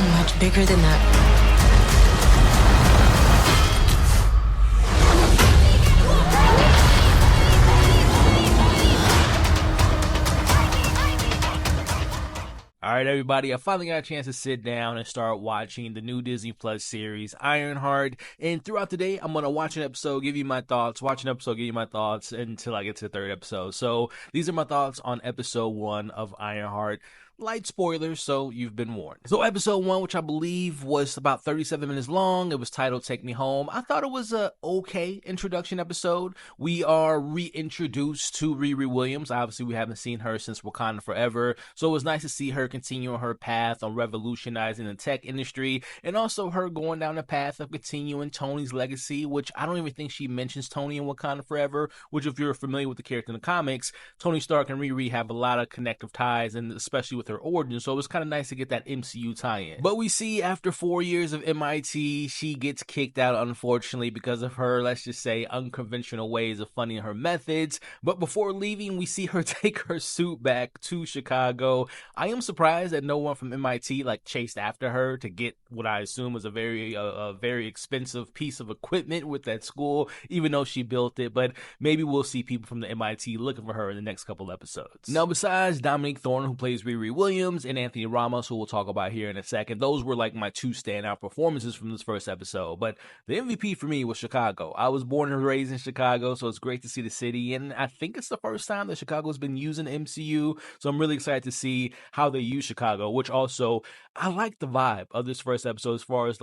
I'm much bigger than that. All right, everybody, I finally got a chance to sit down and start watching the new Disney Plus series, Ironheart. And throughout the day, I'm going to watch an episode, give you my thoughts, watch an episode, give you my thoughts until I get to the third episode. So these are my thoughts on episode 1 of Ironheart. Light spoilers, so you've been warned. So episode 1, which I believe was about 37 minutes long, it was titled Take Me Home. I thought it was a okay introduction episode. We are reintroduced to Riri Williams. Obviously, we haven't seen her since Wakanda Forever, so it was nice to see her continue on her path on revolutionizing the tech industry, and also her going down the path of continuing Tony's legacy, which I don't even think she mentions Tony in Wakanda Forever, which if you're familiar with the character in the comics, Tony Stark and Riri have a lot of connective ties, and especially with her origin, so it was kind of nice to get that MCU tie-in. But we see after 4 years of MIT, she gets kicked out, unfortunately, because of her, let's just say, unconventional ways of funding her methods. But before leaving, we see her take her suit back to Chicago. I am surprised that no one from MIT chased after her to get what I assume was a very expensive piece of equipment with that school, even though she built it. But maybe we'll see people from the MIT looking for her in the next couple episodes. Now, besides Dominique Thorne, who plays Riri Williams, and Anthony Ramos, who we'll talk about here in a second, those were my two standout performances from this first episode. But the MVP for me was Chicago. I was born and raised in Chicago, so it's great to see the city, and I think it's the first time that Chicago's been using the MCU, so I'm really excited to see how they use Chicago, which also, I like the vibe of this first episode as far as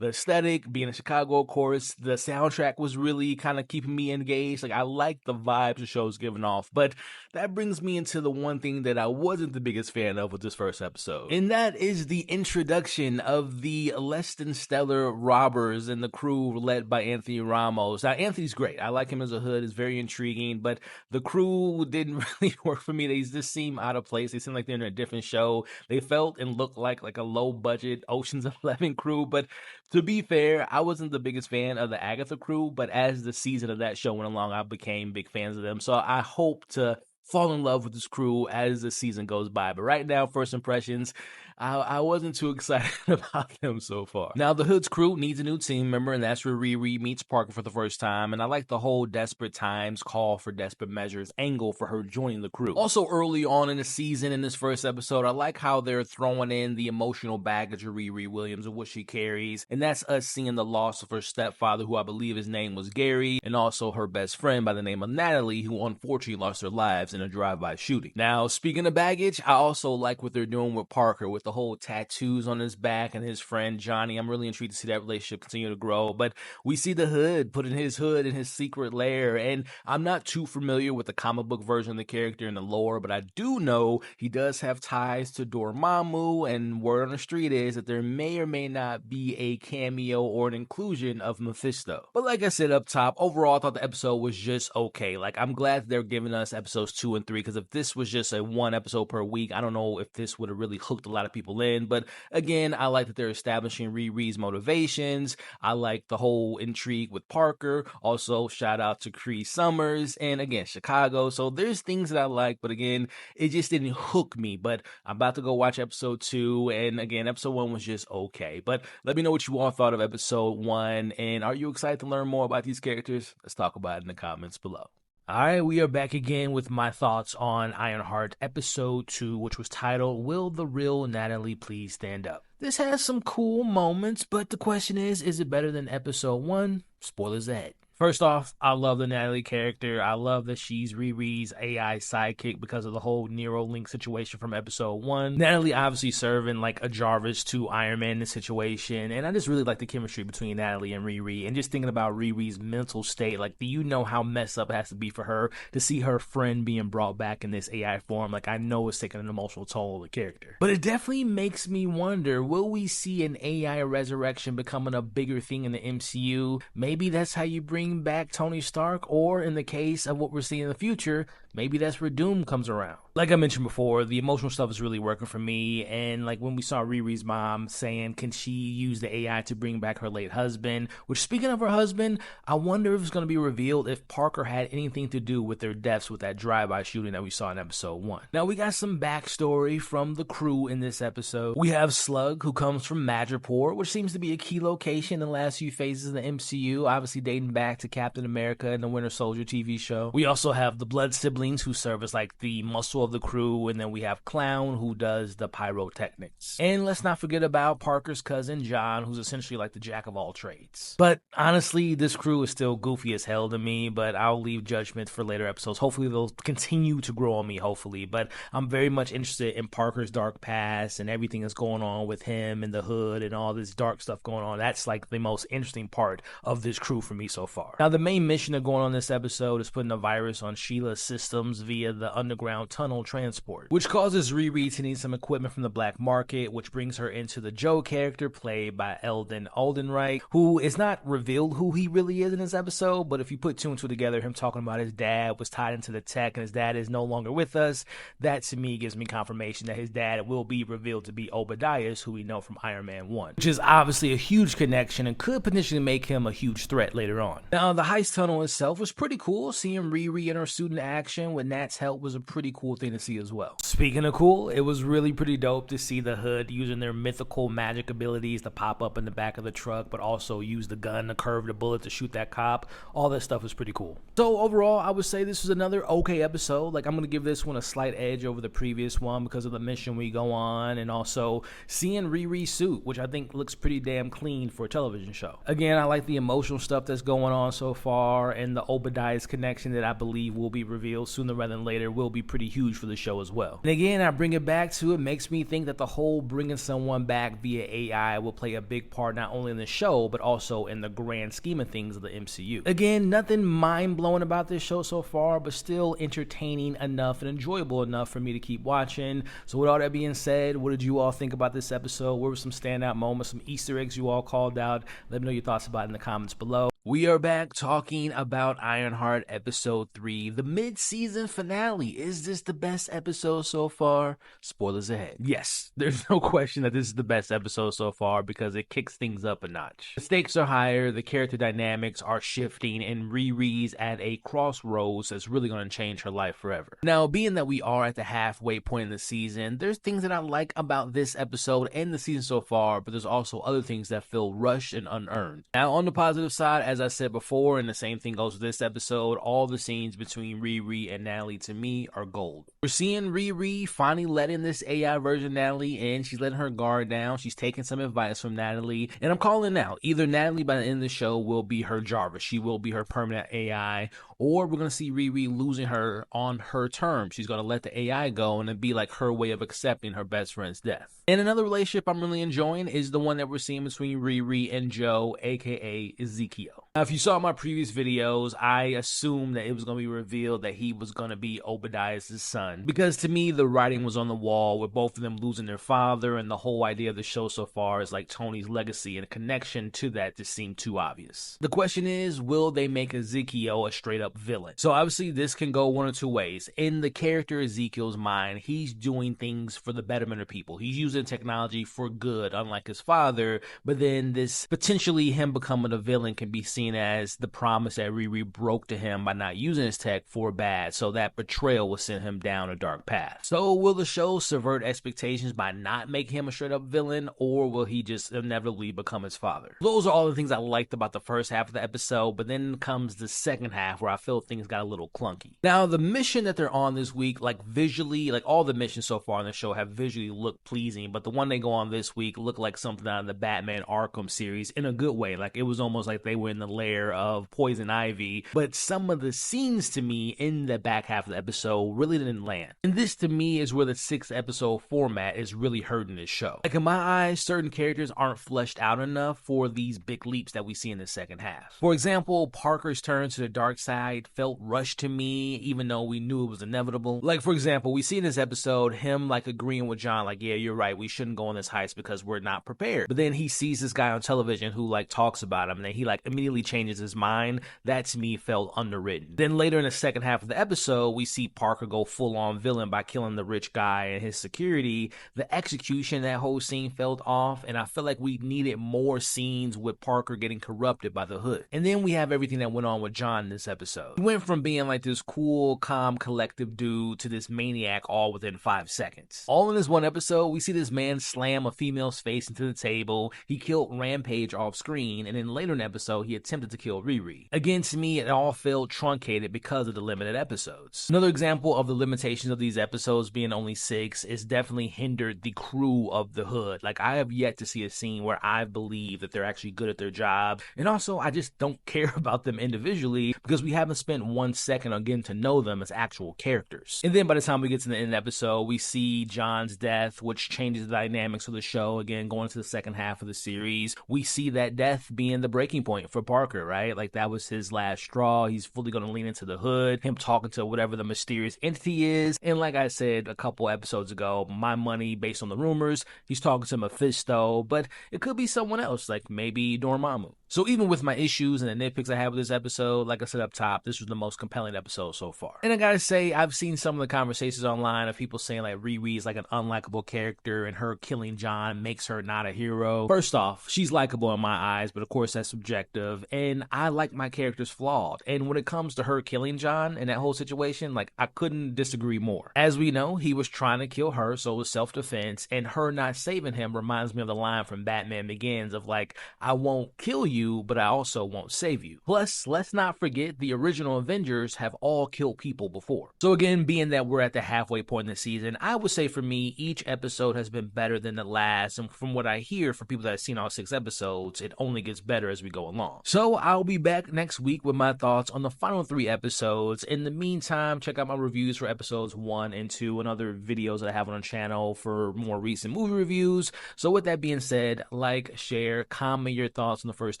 the aesthetic, being in Chicago, of course. The soundtrack was really kind of keeping me engaged. I like the vibes the show's giving off. But that brings me into the one thing that I wasn't the biggest fan of with this first episode. And that is the introduction of the less than stellar robbers and the crew led by Anthony Ramos. Now, Anthony's great. I like him as a hood. It's very intriguing. But the crew didn't really work for me. They just seem out of place. They seem like they're in a different show. They felt and looked like a low-budget Ocean's 11 crew. But to be fair, I wasn't the biggest fan of the Agatha crew, but as the season of that show went along, I became big fans of them. So I hope to fall in love with this crew as the season goes by. But right now, first impressions, I wasn't too excited about them so far. Now, the Hood's crew needs a new team member, and that's where Riri meets Parker for the first time. And I like the whole desperate times call for desperate measures angle for her joining the crew. Also, early on in the season, in this first episode, I like how they're throwing in the emotional baggage of Riri Williams and what she carries. And that's us seeing the loss of her stepfather, who I believe his name was Gary, and also her best friend by the name of Natalie, who unfortunately lost their lives in a drive-by shooting. Now, speaking of baggage, I also like what they're doing with Parker, with the whole tattoos on his back and his friend Johnny. I'm really intrigued to see that relationship continue to grow. But we see the Hood putting his hood in his secret lair, and I'm not too familiar with the comic book version of the character in the lore, but I do know he does have ties to Dormammu, and word on the street is that there may or may not be a cameo or an inclusion of Mephisto. But like I said up top, overall I thought the episode was just okay. I'm glad they're giving us episodes 2 and 3, because if this was just a one episode per week, I don't know if this would have really hooked a lot of people in. But again, I like that they're establishing Riri's motivations. I like the whole intrigue with Parker. Also, shout out to Cree Summers, and again, Chicago. So there's things that I like, but again, it just didn't hook me. But I'm about to go watch episode 2, and again, episode 1 was just okay. But let me know what you all thought of episode 1, and are you excited to learn more about these characters? Let's talk about it in the comments below. Alright, we are back again with my thoughts on Ironheart episode 2, which was titled, Will the Real Natalie Please Stand Up? This has some cool moments, but the question is it better than episode 1? Spoilers ahead. First off, I love the Natalie character. I love that she's Riri's AI sidekick because of the whole Neuralink situation from episode 1. Natalie obviously serving a Jarvis to Iron Man in this situation, and I just really like the chemistry between Natalie and Riri, and just thinking about Riri's mental state. Do you know how messed up it has to be for her to see her friend being brought back in this AI form? I know it's taking an emotional toll on the character. But it definitely makes me wonder, will we see an AI resurrection becoming a bigger thing in the MCU? Maybe that's how you bring back Tony Stark, or in the case of what we're seeing in the future, maybe that's where Doom comes around. Like I mentioned before, the emotional stuff is really working for me, and like when we saw Riri's mom saying, can she use the AI to bring back her late husband, which, speaking of her husband, I wonder if it's going to be revealed if Parker had anything to do with their deaths with that drive-by shooting that we saw in episode 1. Now, we got some backstory from the crew in this episode. We have Slug, who comes from Madripoor, which seems to be a key location in the last few phases of the MCU, obviously dating back to Captain America and the Winter Soldier TV show. We also have the Blood siblings, who serve as like the muscle of the crew, and then we have Clown, who does the pyrotechnics. And let's not forget about Parker's cousin John, who's essentially like the jack of all trades. But honestly, this crew is still goofy as hell to me, but I'll leave judgment for later episodes. Hopefully they'll continue to grow on me, hopefully. But I'm very much interested in Parker's dark past and everything that's going on with him in the hood and all this dark stuff going on. That's like the most interesting part of this crew for me so far. Now, the main mission that's going on in this episode is putting a virus on Sheila's systems via the underground tunnel transport, which causes Riri to need some equipment from the black market, which brings her into the Joe character played by Eldon Aldenreich, who is not revealed who he really is in this episode, but if you put two and two together, him talking about his dad was tied into the tech and his dad is no longer with us, that to me gives me confirmation that his dad will be revealed to be Obadiah, who we know from Iron Man 1, which is obviously a huge connection and could potentially make him a huge threat later on. Now, the heist tunnel itself was pretty cool. Seeing Riri and her suit in action with Nat's help was a pretty cool thing to see as well. Speaking of cool, it was really pretty dope to see the hood using their mythical magic abilities to pop up in the back of the truck, but also use the gun to curve the bullet to shoot that cop. All that stuff was pretty cool. So overall, I would say this was another okay episode. Like, I'm going to give this one a slight edge over the previous one because of the mission we go on, and also seeing Riri's suit, which I think looks pretty damn clean for a television show. Again, I like the emotional stuff that's going on so far, and the Obadiah's connection that I believe will be revealed sooner rather than later will be pretty huge for the show as well. And again, I bring it back to, it makes me think that the whole bringing someone back via AI will play a big part not only in the show, but also in the grand scheme of things of the MCU. Again, nothing mind-blowing about this show so far, but still entertaining enough and enjoyable enough for me to keep watching. So with all that being said, what did you all think about this episode? What were some standout moments, some Easter eggs you all called out? Let me know your thoughts about it in the comments below. We are back talking about Ironheart episode 3, the mid-season finale. Is this the best episode so far? Spoilers ahead. Yes, there's no question that this is the best episode so far because it kicks things up a notch. The stakes are higher, the character dynamics are shifting, and Riri's at a crossroads that's really going to change her life forever. Now, being that we are at the halfway point in the season, there's things that I like about this episode and the season so far, but there's also other things that feel rushed and unearned. Now, on the positive side, as I said before, and the same thing goes with this episode, all the scenes between Riri and Natalie to me are gold. We're seeing Riri finally letting this AI version of Natalie in. She's letting her guard down. She's taking some advice from Natalie. And I'm calling now, either Natalie by the end of the show will be her Jarvis. She will be her permanent AI, or we're going to see Riri losing her on her terms. She's going to let the AI go and it'd be like her way of accepting her best friend's death. And another relationship I'm really enjoying is the one that we're seeing between Riri and Joe, aka Ezekiel. Now, if you saw my previous videos, I assumed that it was going to be revealed that he was going to be Obadiah's son, because to me, the writing was on the wall with both of them losing their father, and the whole idea of the show so far is like Tony's legacy, and a connection to that just seemed too obvious. The question is, will they make Ezekiel a straight up villain? So obviously this can go one or two ways. In the character Ezekiel's mind, he's doing things for the betterment of people. He's using technology for good, unlike his father, but then this potentially him becoming a villain can be seen as the promise that Riri broke to him by not using his tech for bad, so that betrayal will send him down a dark path. So will the show subvert expectations by not making him a straight up villain, or will he just inevitably become his father? Those are all the things I liked about the first half of the episode, but then comes the second half where I feel things got a little clunky. Now, the mission that they're on this week, like visually, like all the missions so far on the show have visually looked pleasing, but the one they go on this week looked like something out of the Batman Arkham series in a good way. Like it was almost like they were in the lair of Poison Ivy, but some of the scenes to me in the back half of the episode really didn't land. And this to me is where the 6-episode format is really hurting this show. Like in my eyes, certain characters aren't fleshed out enough for these big leaps that we see in the second half. For example, Parker's turn to the dark side felt rushed to me, even though we knew it was inevitable. Like for example, we see in this episode him like agreeing with John, like, yeah, you're right, we shouldn't go on this heist because we're not prepared. But then he sees this guy on television who like talks about him, and then he like immediately changes his mind, that to me felt underwritten. Then later in the second half of the episode, we see Parker go full-on villain by killing the rich guy and his security. The execution of that whole scene felt off, and I feel like we needed more scenes with Parker getting corrupted by the Hood. And then we have everything that went on with John in this episode. He went from being like this cool, calm, collective dude to this maniac all within 5 seconds. All in this one episode, we see this man slam a female's face into the table. He killed Rampage off screen, and then later in the episode, he attempted to kill Riri. Again, to me, it all felt truncated because of the limited episodes. Another example of the limitations of these episodes being only 6 is definitely hindered the crew of the Hood. Like, I have yet to see a scene where I believe that they're actually good at their job, and also I just don't care about them individually because we haven't spent 1 second on getting to know them as actual characters. And then by the time we get to the end of the episode, we see John's death, which changes the dynamics of the show. Again, going to the second half of the series, we see that death being the breaking point for Parker, right? Like, that was his last straw. He's fully going to lean into the Hood, him talking to whatever the mysterious entity is. And like I said a couple episodes ago, my money, based on the rumors, he's talking to Mephisto, but it could be someone else, like maybe Dormammu. So even with my issues and the nitpicks I have with this episode, like I said up top, this was the most compelling episode so far. And I gotta say, I've seen some of the conversations online of people saying like Riri is like an unlikable character and her killing John makes her not a hero. First off, she's likable in my eyes, but of course that's subjective, and I like my characters flawed. And when it comes to her killing John and that whole situation, like, I couldn't disagree more. As we know, he was trying to kill her, so it was self-defense, and her not saving him reminds me of the line from Batman Begins of like, I won't kill you, but I also won't save you. Plus, let's not forget the original Avengers have all killed people before. So again, being that we're at the halfway point in the season, I would say for me, each episode has been better than the last, and from what I hear from people that have seen all 6 episodes, it only gets better as we go along. So I'll be back next week with my thoughts on the final 3 episodes. In the meantime, check out my reviews for episodes 1 and 2 and other videos that I have on the channel for more recent movie reviews. So with that being said, like, share, comment your thoughts on the first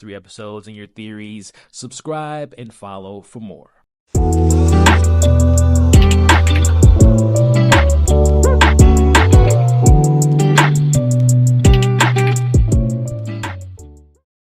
3 episodes and your theories, subscribe, and follow for more.